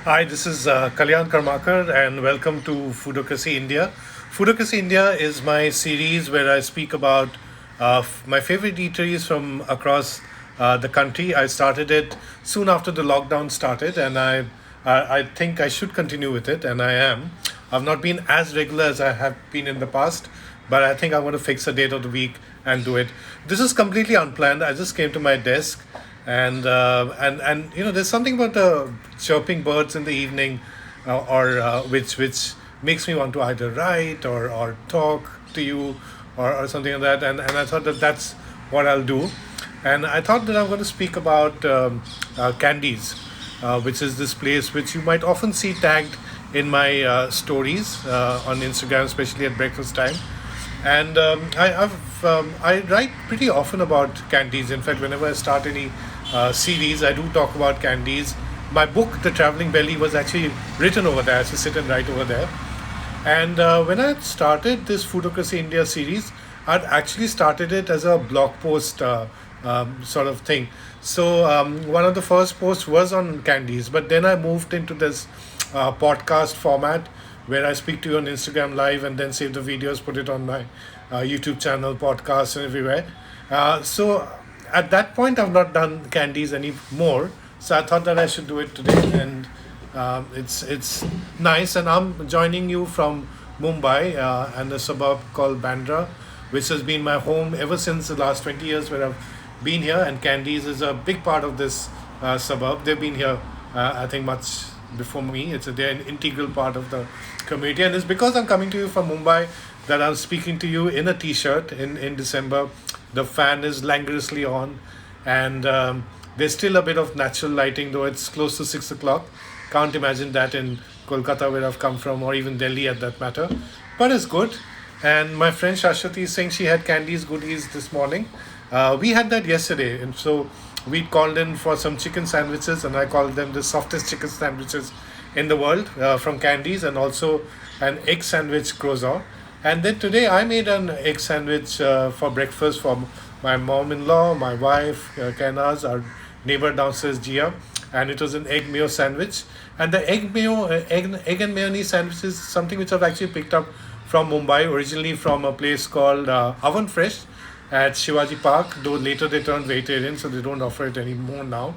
Hi, this is Kalyan Karmakar, and welcome to Foodocracy India. Foodocracy India is my series where I speak about my favorite eateries from across the country. I started it soon after the lockdown started, and I think I should continue with it, and I am. I've not been as regular as I have been in the past, but I think I want to fix a date of the week and do it. This is completely unplanned. I just came to my desk and there's something about the chirping birds in the evening, or which makes me want to either write or talk to you, or something like that. And I thought that that's what I'll do. And I thought that I'm going to speak about Candies, which is this place which you might often see tagged in my stories on Instagram, especially at breakfast time. And I write pretty often about candies. In fact, whenever I start any series, I do talk about candies. My book, The Traveling Belly, was actually written over there. I used to sit and write over there. And when I started this Foodocracy India series, I'd actually started it as a blog post sort of thing. So one of the first posts was on candies, but then I moved into this podcast format where I speak to you on Instagram Live and then save the videos, put it on my YouTube channel, podcasts, and everywhere. So at that point, I've not done candies anymore. So I thought that I should do it today, and it's nice. And I'm joining you from Mumbai and a suburb called Bandra, which has been my home ever since the last 20 years where I've been here. And Candies is a big part of this suburb. They've been here, I think, much before me. They're an integral part of the community, and it's because I'm coming to you from Mumbai that I'm speaking to you in a t-shirt in December. The fan is languorously on, and there's still a bit of natural lighting, though it's close to 6 o'clock. Can't imagine that in Kolkata, where I've come from, or even Delhi at that matter. But it's good. And my friend Shashwati is saying she had Candies goodies this morning. We had that yesterday, and so we called in for some chicken sandwiches, and I called them the softest chicken sandwiches in the world from Candies, and also an egg sandwich croissant. And then today I made an egg sandwich for breakfast for my mom-in-law, my wife, Kanaz, our neighbor downstairs, Gia, and it was an egg mayo sandwich. And the egg and mayonnaise sandwich is something which I've actually picked up from Mumbai, originally from a place called Oven Fresh at Shivaji Park, though later they turned vegetarian, so they don't offer it anymore now.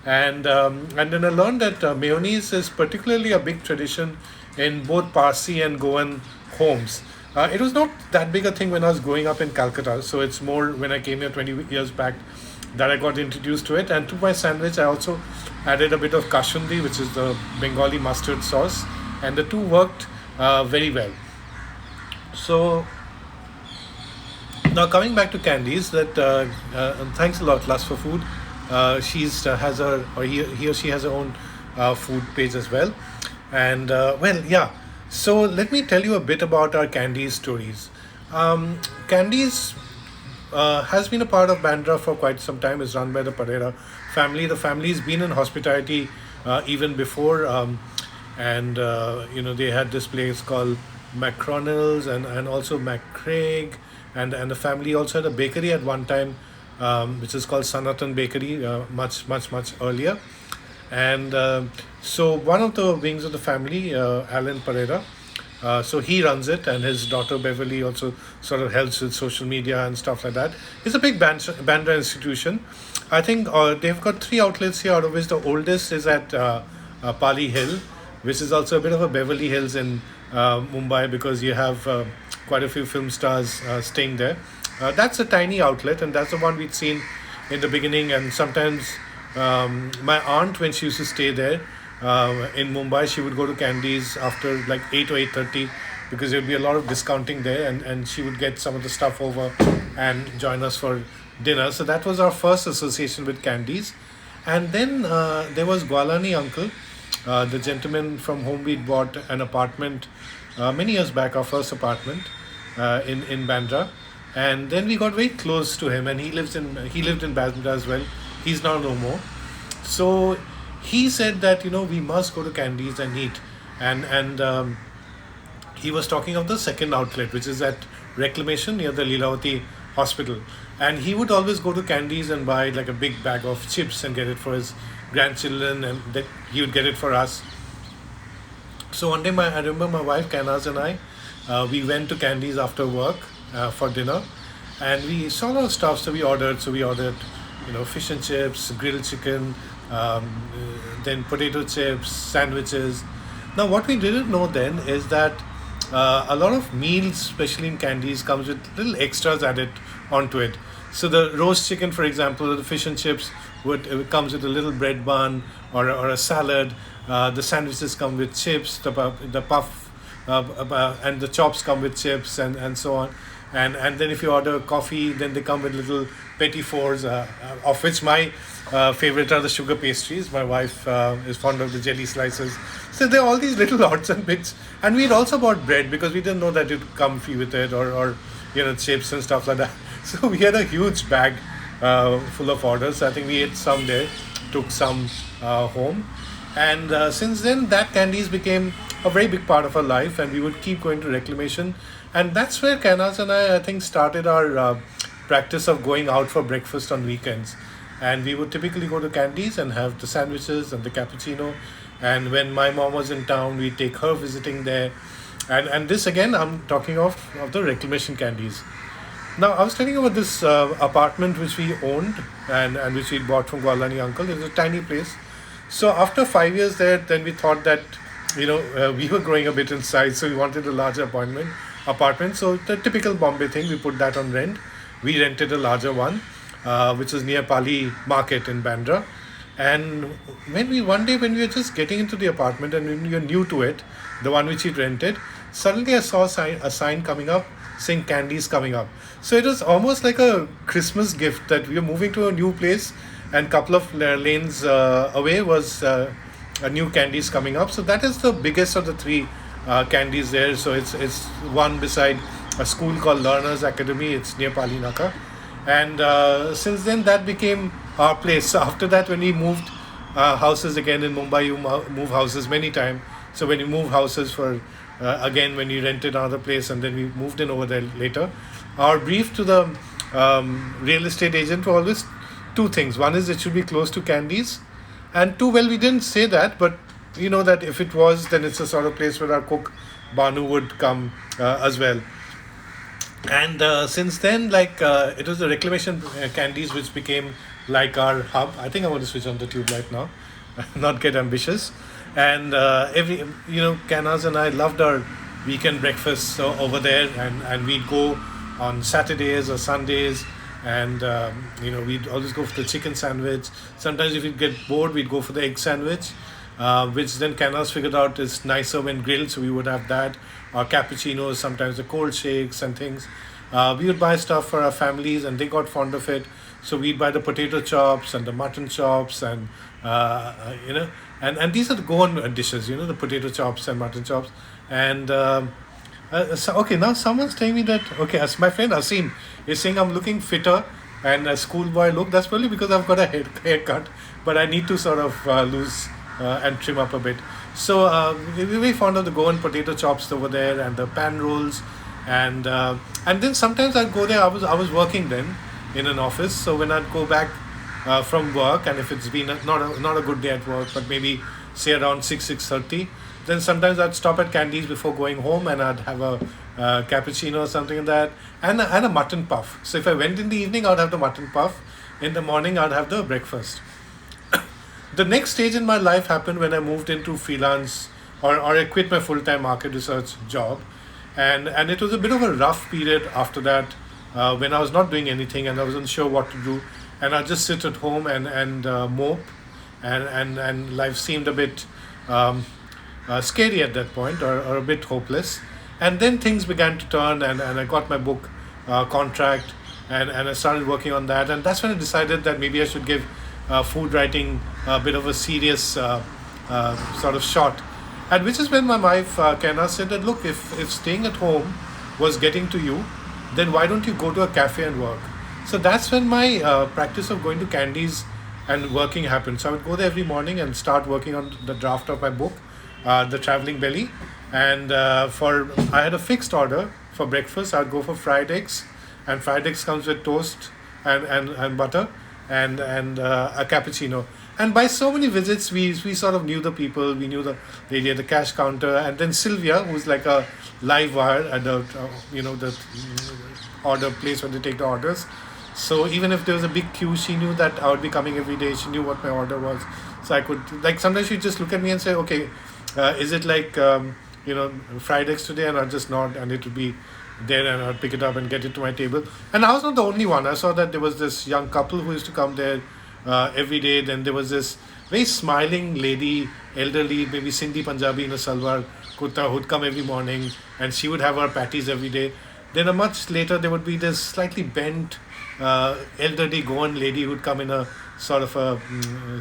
And then I learned that mayonnaise is particularly a big tradition in both Parsi and Goan homes. It was not that big a thing when I was growing up in Calcutta, so it's more when I came here 20 years back that I got introduced to it. And to my sandwich, I also added a bit of kashundi, which is the Bengali mustard sauce, and the two worked very well. So now coming back to Candies, that and thanks a lot, Lust for Food. She's has her or he or she has her own food page as well, and well, yeah. So let me tell you a bit about our Candies stories. Candies has been a part of Bandra for quite some time. Is run by the Pereira family. The family's been in hospitality even before, and they had this place called McConnell's and also McCraig, and the family also had a bakery at one time, which is called Sanatan Bakery, much earlier. And so one of the wings of the family, Alan Pereira, so he runs it, and his daughter Beverly also sort of helps with social media and stuff like that. It's a big Bandra institution. I think they've got three outlets here, out of which the oldest is at Pali Hill, which is also a bit of a Beverly Hills in Mumbai, because you have quite a few film stars staying there. That's a tiny outlet, and that's the one we'd seen in the beginning. And sometimes my aunt, when she used to stay there in Mumbai, she would go to Candies after like 8 or 8:30, because there would be a lot of discounting there, and she would get some of the stuff over and join us for dinner. So that was our first association with Candies. And then there was Gwalani uncle, the gentleman from whom we bought an apartment many years back, our first apartment in Bandra. And then we got very close to him, and he lived in Bandra as well. He's now no more. So he said that we must go to Candies and eat, and he was talking of the second outlet, which is at Reclamation near the Lilavati Hospital. And he would always go to Candies and buy like a big bag of chips and get it for his grandchildren, and that he would get it for us. So one day, I remember my wife Canaz and I, we went to Candies after work for dinner, and we saw a lot of stuff. So we ordered. So we ordered, fish and chips, grilled chicken, then potato chips, sandwiches. Now, what we didn't know then is that a lot of meals, especially in Candies, comes with little extras added onto it. So the roast chicken, for example, the fish and chips would it comes with a little bread bun or a salad. The sandwiches come with chips. The puff and the chops come with chips and so on. And then if you order coffee, then they come with little petit fours, of which my favorite are the sugar pastries. My wife is fond of the jelly slices. So there are all these little odds and bits. And we'd also bought bread because we didn't know that it'd come free with it, or chips and stuff like that. So we had a huge bag full of orders. I think we ate some there, took some home. And since then, that Candies became a very big part of our life, and we would keep going to reclamation. And that's where Canas and I think, started our practice of going out for breakfast on weekends. And we would typically go to Candies and have the sandwiches and the cappuccino. And when my mom was in town, we'd take her visiting there. And this again, I'm talking of the reclamation Candies. Now, I was telling you about this apartment which we owned, and which we bought from Gwalani uncle. It was a tiny place. So after 5 years there, then we thought that, we were growing a bit in size, so we wanted a larger apartment. So the typical Bombay thing, we put that on rent. We rented a larger one, which is near Pali Market in Bandra. And one day when we were just getting into the apartment and when we were new to it, the one which we rented, suddenly I saw a sign coming up saying Candies coming up. So it was almost like a Christmas gift that we were moving to a new place, and couple of lanes away was a new Candies coming up. So that is the biggest of the three Candies there. So it's one beside a school called Learners Academy. It's near Pali Naka. And since then, that became our place. So after that, when we moved houses again in Mumbai, you move houses many times. So when you move houses for, again, when you rented another place, and then we moved in over there later, our brief to the real estate agent were always two things. One is it should be close to Candies. And two, well, we didn't say that, but you know that if it was, then it's a sort of place where our cook, Banu, would come as well. And since then, it was the reclamation Candies which became like our hub. I think I want to switch on the tube light now, not get ambitious. And Canas and I loved our weekend breakfasts over there, and we'd go on Saturdays or Sundays, and we'd always go for the chicken sandwich. Sometimes if we'd get bored, we'd go for the egg sandwich, which then Canas figured out is nicer when grilled, so we would have that. Our cappuccinos, sometimes the cold shakes and things. We would buy stuff for our families, and they got fond of it. So we'd buy the potato chops and the mutton chops, and and these are the Goan dishes, the potato chops and mutton chops. And now someone's telling me that, okay, as my friend Asim is saying I'm looking fitter and a schoolboy look. That's probably because I've got a haircut, but I need to sort of lose and trim up a bit. So we're very fond of the Goan potato chops over there, and the pan rolls, and then sometimes I'd go there. I was working then in an office, so when I'd go back from work, and if it's been not a good day at work, but maybe say around 6:30, then sometimes I'd stop at Candies before going home, and I'd have a cappuccino or something like that, and a mutton puff. So if I went in the evening, I'd have the mutton puff. In the morning, I'd have the breakfast. The next stage in my life happened when I moved into freelance, or I quit my full-time market research job, and it was a bit of a rough period after that, when I was not doing anything and I wasn't sure what to do, and I'd just sit at home and mope, and life seemed a bit scary at that point, or a bit hopeless. And then things began to turn, and I got my book contract, and I started working on that, and that's when I decided that maybe I should give food writing a bit of a serious sort of shot. And which is when my wife Kenna said that, look, if staying at home was getting to you, then why don't you go to a cafe and work? So that's when my practice of going to Candies and working happened. So I would go there every morning and start working on the draft of my book, The Traveling Belly. And I had a fixed order for breakfast. I'd go for fried eggs, and fried eggs comes with toast and butter, and a cappuccino. And by so many visits, we sort of knew the people. We knew the lady at the cash counter, and then Sylvia, who's like a live wire at the the order place where they take the orders. So even if there was a big queue, she knew that I would be coming every day. She knew what my order was, so I could, like, sometimes she'd just look at me and say, "Okay, is it like fried eggs today?" And I'd just nod, and it would be there, and I'd pick it up and get it to my table. And I was not the only one. I saw that there was this young couple who used to come there every day. Then there was this very smiling lady, elderly, maybe Sindhi Punjabi in a salwar kurta, who'd come every morning, and she would have her patties every day. Then a much later, there would be this slightly bent, elderly Goan lady who'd come in a sort of a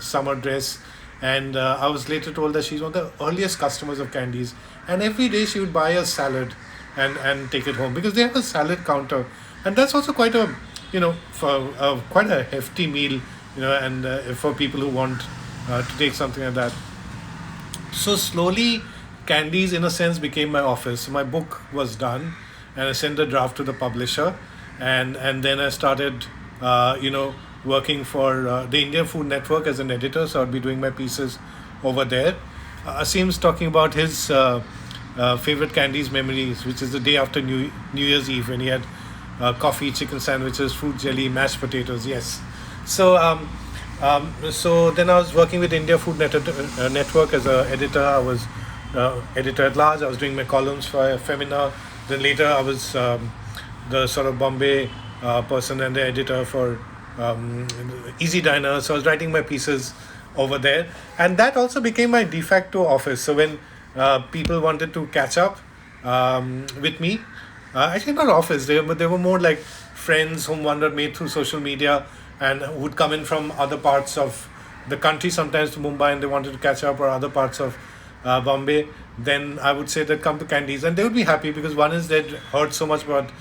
summer dress. And I was later told that she's one of the earliest customers of Candies. And every day she would buy a salad and take it home, because they have a salad counter. And that's also quite a, for quite a hefty meal, and for people who want to take something like that. So slowly, Candies, in a sense, became my office. So my book was done, and I sent the draft to the publisher, and then I started, working for the Indian Food Network as an editor. So I'd be doing my pieces over there. Asim's talking about his favorite Candies memories, which is the day after New Year's Eve, when he had coffee, chicken sandwiches, fruit jelly, mashed potatoes. Yes. So then I was working with India Food Network as an editor. I was editor at large. I was doing my columns for Femina. Then later I was the sort of Bombay person and the editor for Easy Diner. So I was writing my pieces over there. And that also became my de facto office. So when people wanted to catch up with me, actually not office, but they were more like friends whom one had made through social media, and would come in from other parts of the country, sometimes to Mumbai, and they wanted to catch up, or other parts of Bombay. Then I would say that come to Candies, and they would be happy, because one is they'd heard so much about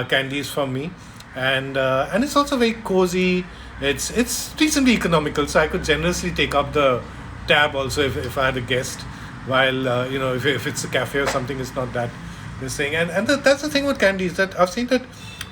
Candies from me, and it's also very cozy. It's reasonably economical, so I could generously take up the tab also if I had a guest, while if it's a cafe or something, it's not that this thing. And that's the thing with Candies, that I've seen that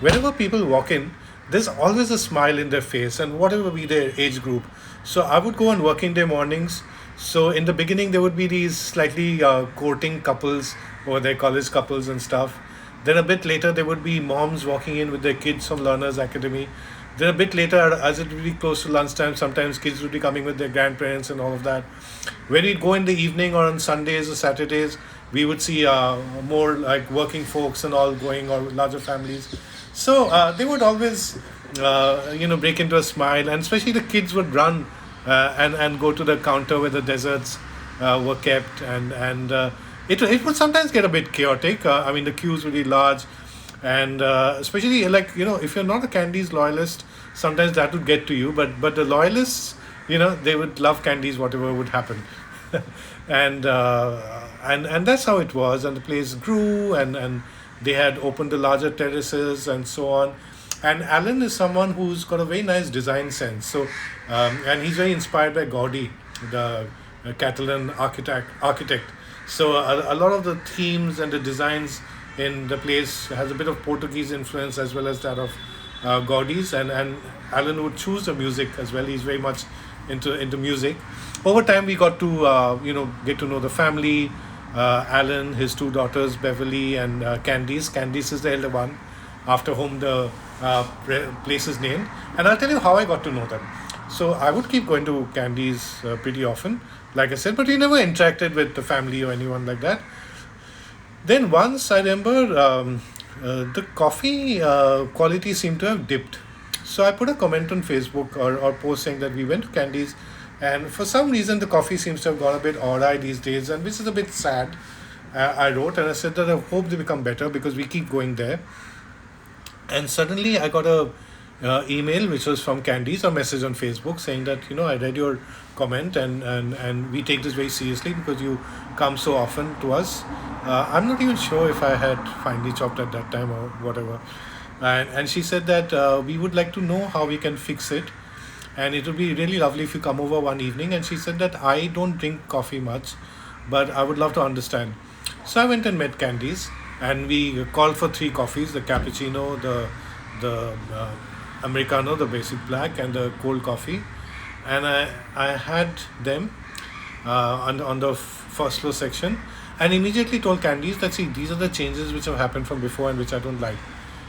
whenever people walk in, there's always a smile in their face, and whatever be their age group. So I would go on working day mornings. So in the beginning, there would be these slightly courting couples, or their college couples and stuff. Then a bit later, there would be moms walking in with their kids from Learners Academy. Then a bit later, as it would be close to lunchtime, sometimes kids would be coming with their grandparents and all of that. When we'd go in the evening or on Sundays or Saturdays, we would see more like working folks and all going, or larger families. So they would always, break into a smile, and especially the kids would run and go to the counter where the desserts were kept, and it would sometimes get a bit chaotic. I mean, the queues would be large, and especially, like, if you're not a Candies loyalist, sometimes that would get to you. But the loyalists, they would love Candies, whatever would happen. And that's how it was, and the place grew, and they had opened the larger terraces and so on. And Alan is someone who's got a very nice design sense. So, and he's very inspired by Gaudi, the Catalan architect. So a lot of the themes and the designs in the place has a bit of Portuguese influence, as well as that of Gaudi's. And Alan would choose the music as well. He's very much into music. Over time, we got to get to know the family. Alan, his two daughters, Beverly and Candies. Candies is the elder one, after whom the place is named. And I'll tell you how I got to know them. So I would keep going to Candies pretty often, like I said, but we never interacted with the family or anyone like that. Then once I remember the coffee quality seemed to have dipped. So I put a comment on Facebook, or post, saying that we went to Candies, and for some reason the coffee seems to have gone a bit awry these days, and which is a bit sad. I wrote, and I said that I hope they become better, because we keep going there. And suddenly I got a email which was from Candies, a message on Facebook, saying that I read your comment, and we take this very seriously, because you come so often to us. I'm not even sure if I had finely chopped at that time or whatever. And she said that we would like to know how we can fix it, and it would be really lovely if you come over one evening. And she said that I don't drink coffee much, but I would love to understand. So I went and met Candies, and we called for 3 coffees: the cappuccino, the Americano, the basic black, and the cold coffee. and I had them on the first floor section, and immediately told Candies that, see, these are the changes which have happened from before and which I don't like.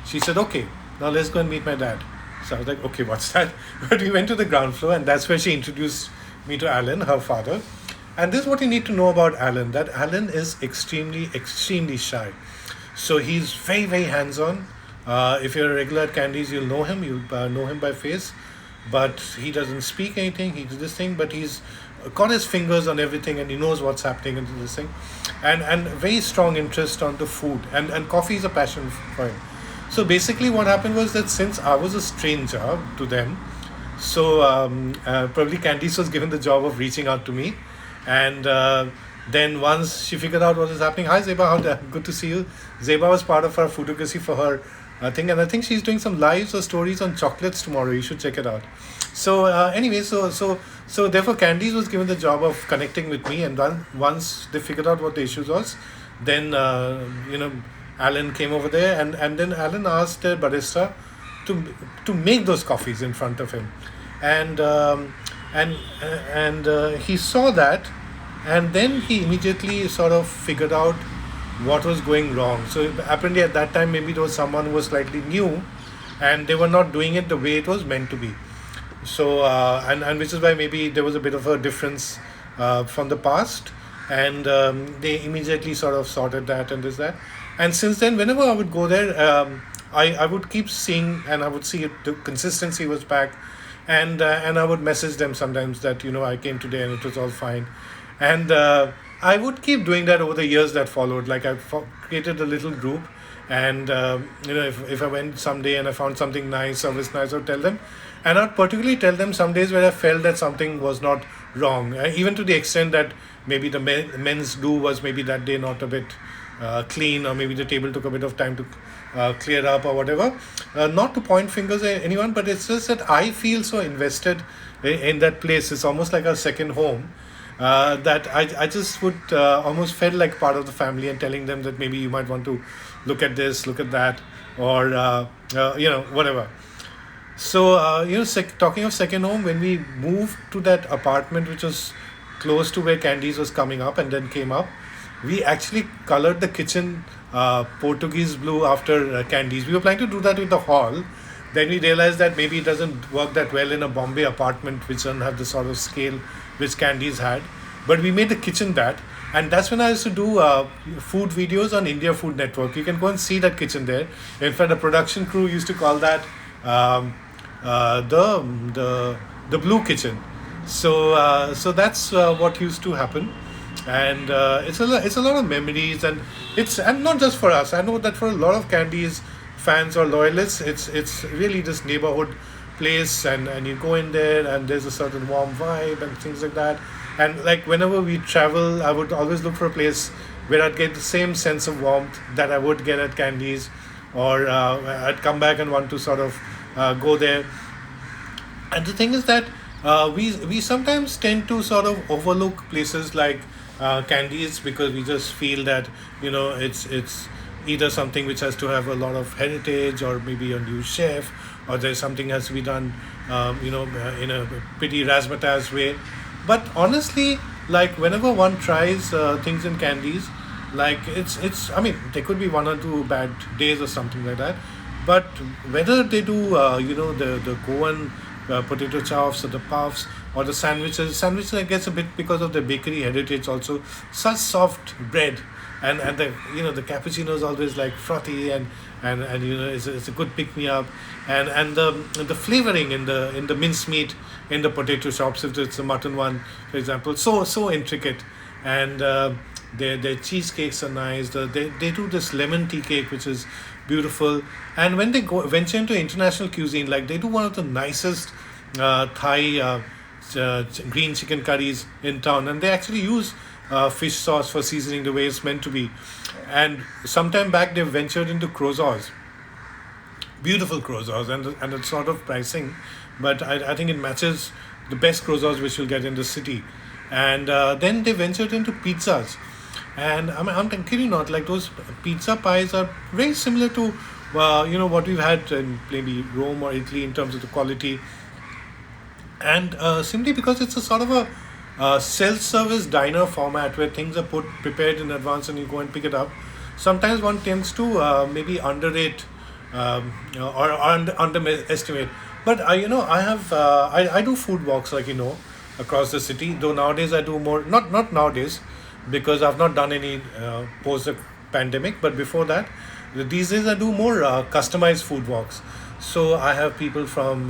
She said, okay, now let's go and meet my dad. So I was like, okay, what's that? But we went to the ground floor, and that's where she introduced me to Alan, her father. And this is what you need to know about Alan, that Alan is extremely, extremely shy. So he's very, very hands on. If you're a regular at Candies, you'll know him, you'll know him by face. But he doesn't speak anything, he does this thing, but he's got his fingers on everything and he knows what's happening into this thing. And very strong interest on the food. And coffee is a passion for him. So basically, what happened was that since I was a stranger to them, so probably Candice was given the job of reaching out to me, and then once she figured out what was happening, hi Zeba, good to see you. Zeba was part of our photography for her thing, and I think she's doing some lives or stories on chocolates tomorrow. You should check it out. So anyway, so therefore Candice was given the job of connecting with me, and once they figured out what the issues was, then Alan came over there, and then Alan asked the barista to make those coffees in front of him, and and he saw that, and then he immediately sort of figured out what was going wrong. So apparently at that time maybe there was someone who was slightly new, and they were not doing it the way it was meant to be. So and which is why maybe there was a bit of a difference from the past, and they immediately sort of sorted that and this that. And since then, whenever I would go there, I would keep seeing, and I would see it, the consistency was back, and I would message them sometimes that I came today and it was all fine, and I would keep doing that over the years that followed. Like I created a little group, and if I went someday and I found something nice, service nice, I would tell them, and I'd particularly tell them some days where I felt that something was not wrong, even to the extent that maybe the men's do was maybe that day not a bit clean, or maybe the table took a bit of time to clear up or whatever. Not to point fingers at anyone, but it's just that I feel so invested in that place. It's almost like a second home. That I just would almost felt like part of the family, and telling them that maybe you might want to look at this, look at that, or whatever. So talking of second home, when we moved to that apartment which was close to where Candies was coming up and then came up, we actually colored the kitchen Portuguese blue after Candies. We were planning to do that with the hall. Then we realized that maybe it doesn't work that well in a Bombay apartment, which doesn't have the sort of scale which Candies had. But we made the kitchen that, and that's when I used to do food videos on India Food Network. You can go and see that kitchen there. In fact, the production crew used to call that the blue kitchen. So that's what used to happen, and it's a lot of memories, and not just for us. I know that for a lot of Candies fans or loyalists, it's really this neighborhood place, and you go in there and there's a certain warm vibe and things like that. And like whenever we travel, I would always look for a place where I'd get the same sense of warmth that I would get at Candies, or I'd come back and want to sort of go there. And the thing is that we sometimes tend to sort of overlook places like Candies, because we just feel that it's either something which has to have a lot of heritage, or maybe a new chef, or there's something has to be done in a pretty razzmatazz way. But honestly, like whenever one tries things in Candies, like it's I mean, there could be one or two bad days or something like that, but whether they do the Goan potato chops or the puffs or the sandwiches, I guess a bit because of the bakery heritage also, such soft bread, and the cappuccino is always like frothy, and it's a good pick me up, and the flavoring in the mincemeat in the potato chops, if it's a mutton one, for example, so intricate. And their cheesecakes are nice. They do this lemon tea cake which is beautiful. And when they venture into international cuisine, like they do one of the nicest Thai green chicken curries in town, and they actually use fish sauce for seasoning the way it's meant to be. And sometime back they ventured into croissants, beautiful croissants, and it's sort of pricing, but I think it matches the best croissants which you'll get in the city. And then they ventured into pizzas, and I'm kidding you not, like those pizza pies are very similar to what we've had in maybe Rome or Italy in terms of the quality. and simply because it's a sort of a self-service diner format where things are put prepared in advance and you go and pick it up. Sometimes one tends to maybe underrate or underestimate. But I have I do food walks, like across the city. Though nowadays I do more, not nowadays, because I've not done any post the pandemic. But before that, these days I do more customized food walks. So I have people from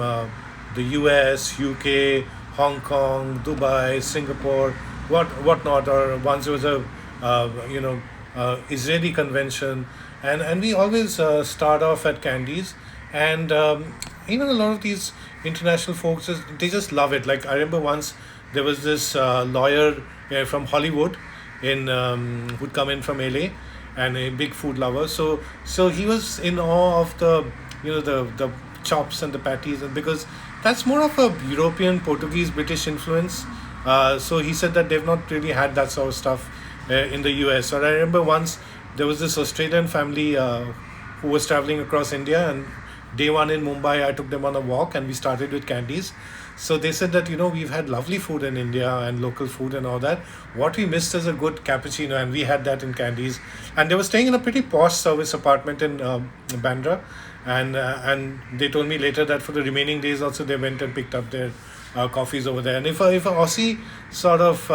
the US, UK, Hong Kong, Dubai, Singapore, whatnot. Or once there was a Israeli convention, and we always start off at Candies, and even a lot of these international folks they just love it. Like I remember once there was this lawyer from Hollywood in who'd come in from LA, and a big food lover. So he was in awe of the the chops and the patties, and because that's more of a European, Portuguese, British influence. So he said that they've not really had that sort of stuff in the US. Or I remember once there was this Australian family who was traveling across India, and day one in Mumbai, I took them on a walk, and we started with Candies. So they said that we've had lovely food in India and local food and all that. What we missed is a good cappuccino, and we had that in Candies. And they were staying in a pretty posh service apartment in Bandra, and they told me later that for the remaining days also they went and picked up their coffees over there. And if a Aussie sort of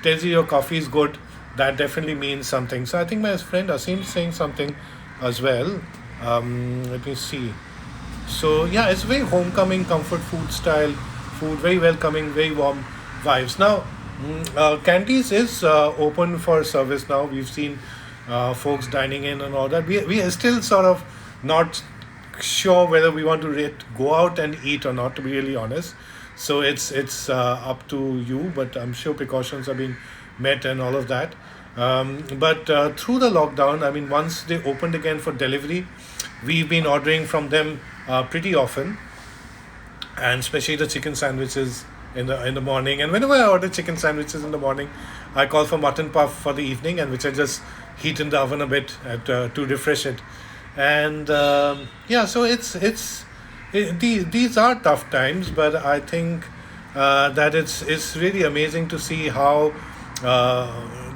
tells you your coffee is good, that definitely means something. So I think my friend Asim is saying something as well. Let me see. So yeah, it's very homecoming, comfort food style food, very welcoming, very warm vibes. Now, Candies is open for service now. We've seen folks dining in and all that. We are still sort of not sure whether we want to go out and eat or not. To be really honest, so it's up to you. But I'm sure precautions are being met and all of that. But through the lockdown, I mean, once they opened again for delivery, we've been ordering from them pretty often, and especially the chicken sandwiches in the morning. And whenever I order chicken sandwiches in the morning, I call for mutton puff for the evening, and which I just heat in the oven a bit to refresh it. And yeah, so these are tough times, but I think that it's really amazing to see how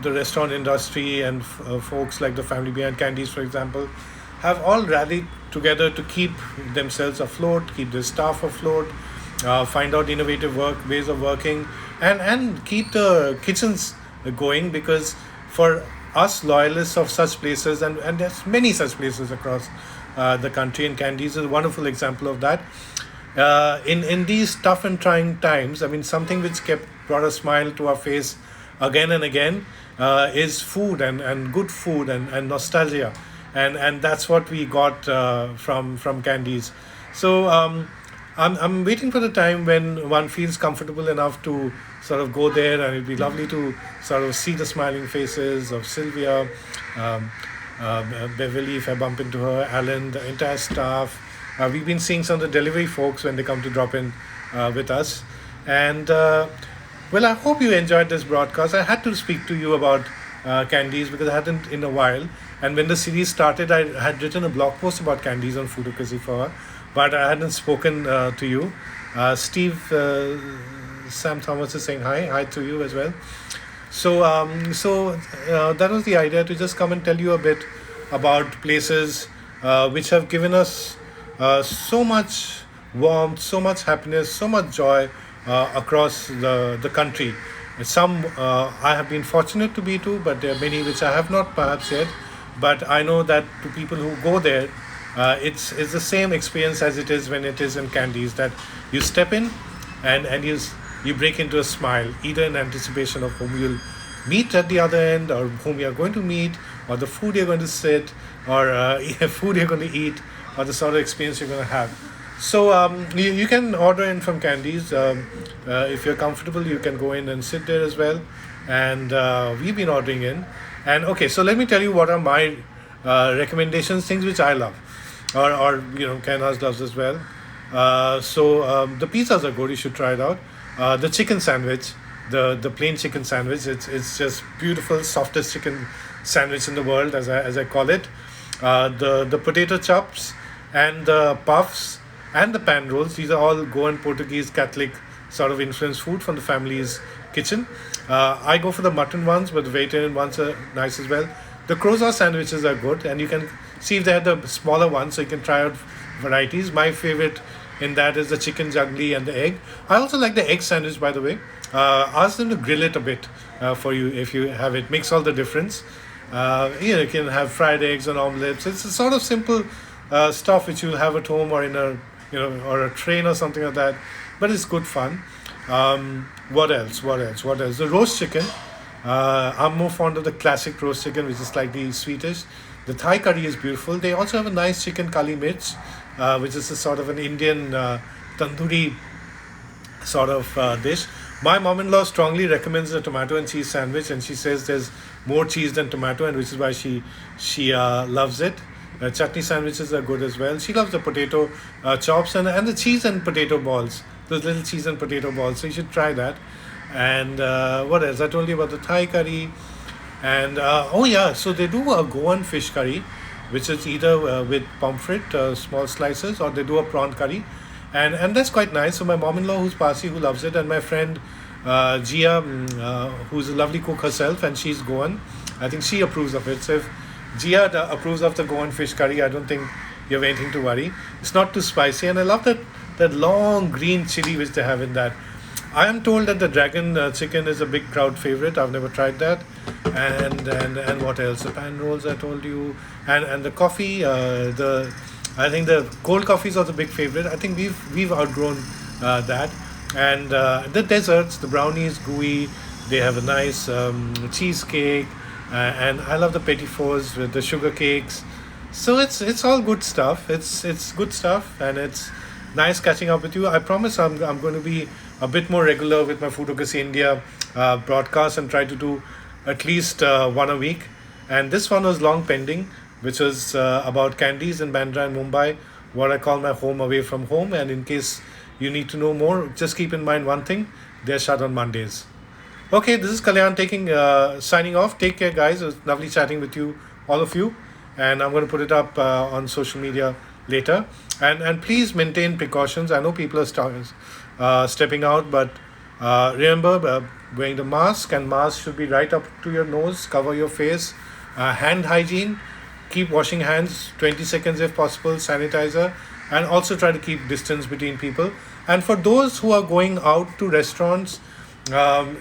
the restaurant industry and folks like the family behind Candies, for example, have all rallied together to keep themselves afloat, keep their staff afloat, find out innovative ways of working, and keep the kitchens going. Because for us loyalists of such places, and there's many such places across the country, and Candies is a wonderful example of that. In these tough and trying times, I mean, something which brought a smile to our face again and again is food, and good food, and nostalgia, and that's what we got from Candies. So I'm waiting for the time when one feels comfortable enough to sort of go there, and it'd be lovely to sort of see the smiling faces of Sylvia, Beverly, if I bump into her, Alan, the entire staff. We've been seeing some of the delivery folks when they come to drop in with us. And well, I hope you enjoyed this broadcast. I had to speak to you about Candies because I hadn't in a while. And when the series started, I had written a blog post about Candies on Foodocracy for her, but I hadn't spoken to you. Sam Thomas is saying hi to you as well. So that was the idea, to just come and tell you a bit about places which have given us so much warmth, so much happiness, so much joy across the country. Some I have been fortunate to be to, but there are many which I have not perhaps yet. But I know that to people who go there, it's the same experience as it is when it is in Candies, that you step in and you break into a smile, either in anticipation of whom you'll meet at the other end, or whom you're going to meet, or the food you're going to sit, or food you're going to eat, or the sort of experience you're going to have. So you can order in from Candies. If you're comfortable, you can go in and sit there as well. And we've been ordering in. And okay, so let me tell you what are my recommendations, things which I love, or Ken House loves as well. So the pizzas are good. You should try it out. The chicken sandwich, the plain chicken sandwich, it's just beautiful, softest chicken sandwich in the world, as I call it. The potato chops and the puffs and the pan rolls. These are all Goan Portuguese Catholic sort of influenced food from the family's kitchen. I go for the mutton ones, but the vegetarian ones are nice as well. The croissant sandwiches are good, and you can see if they have the smaller ones, so you can try out varieties. My favorite in that is the chicken juggly and the egg. I also like the egg sandwich, by the way. Ask them to grill it a bit for you if you have it. Makes all the difference. You can have fried eggs and omelets. It's a sort of simple stuff which you'll have at home or in a or a train or something like that. But it's good fun. What else? What else? What else? The roast chicken. I'm more fond of the classic roast chicken, which is slightly sweetish. The Thai curry is beautiful. They also have a nice chicken kali mirch, which is a sort of an Indian tandoori sort of dish. My mom-in-law strongly recommends the tomato and cheese sandwich, and she says there's more cheese than tomato, and which is why she loves it. Chutney sandwiches are good as well. She loves the potato chops and the cheese and potato balls. Those little cheese and potato balls. So you should try that. And what else? I told you about the Thai curry. And oh yeah, so they do a Goan fish curry, which is either with pomfret, small slices, or they do a prawn curry, and that's quite nice. So my mom-in-law, who's Parsi, who loves it, and my friend Gia, who's a lovely cook herself, and she's Goan. I think she approves of it. So if Gia approves of the Goan fish curry, I don't think you have anything to worry. It's not too spicy, and I love that long green chili which they have in that. I am told that the dragon chicken is a big crowd favorite. I've never tried that. And what else? The pan rolls I told you, and the coffee. I think the cold coffee is also a big favorite. I think we've outgrown that. And the desserts, the brownies, gooey. They have a nice cheesecake, and I love the petit fours with the sugar cakes. So it's all good stuff. It's good stuff, and it's nice catching up with you. I promise I'm going to be a bit more regular with my Foodocracy India broadcast and try to do at least one a week. And this one was long pending, which was about Candies in Bandra and Mumbai, what I call my home away from home. And in case you need to know more, just keep in mind one thing: they're shut on Mondays. Okay, this is Kalyan signing off. Take care, guys. It was lovely chatting with you, all of you. And I'm going to put it up on social media later. And please maintain precautions. I know people are stepping out, but remember wearing the mask, and mask should be right up to your nose, cover your face. Hand hygiene, keep washing hands 20 seconds if possible, sanitizer, and also try to keep distance between people. And for those who are going out to restaurants,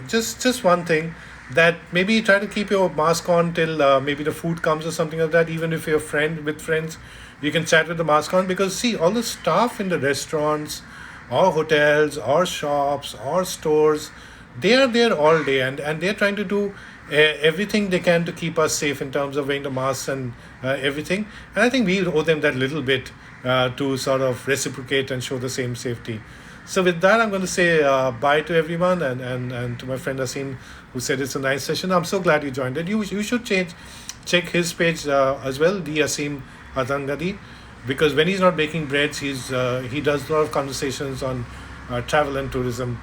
just one thing, that maybe try to keep your mask on till maybe the food comes or something like that. Even if you're with friends, you can chat with the mask on, because see, all the staff in the restaurants or hotels or shops or stores, they are there all day, and they're trying to do everything they can to keep us safe in terms of wearing the masks and everything. And I think we owe them that little bit to sort of reciprocate and show the same safety. So with that, I'm going to say bye to everyone, and to my friend Asim, who said it's a nice session. I'm so glad you joined it. You should check his page as well, the Asim Atangadi, because when he's not baking breads, he does a lot of conversations on travel and tourism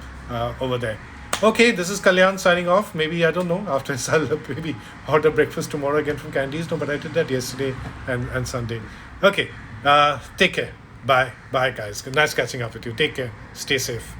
over there. Okay, this is Kalyan signing off. Maybe, I don't know, after this I'll maybe order breakfast tomorrow again from Candies. No, but I did that yesterday and Sunday. Okay, take care. Bye, guys. Nice catching up with you. Take care. Stay safe.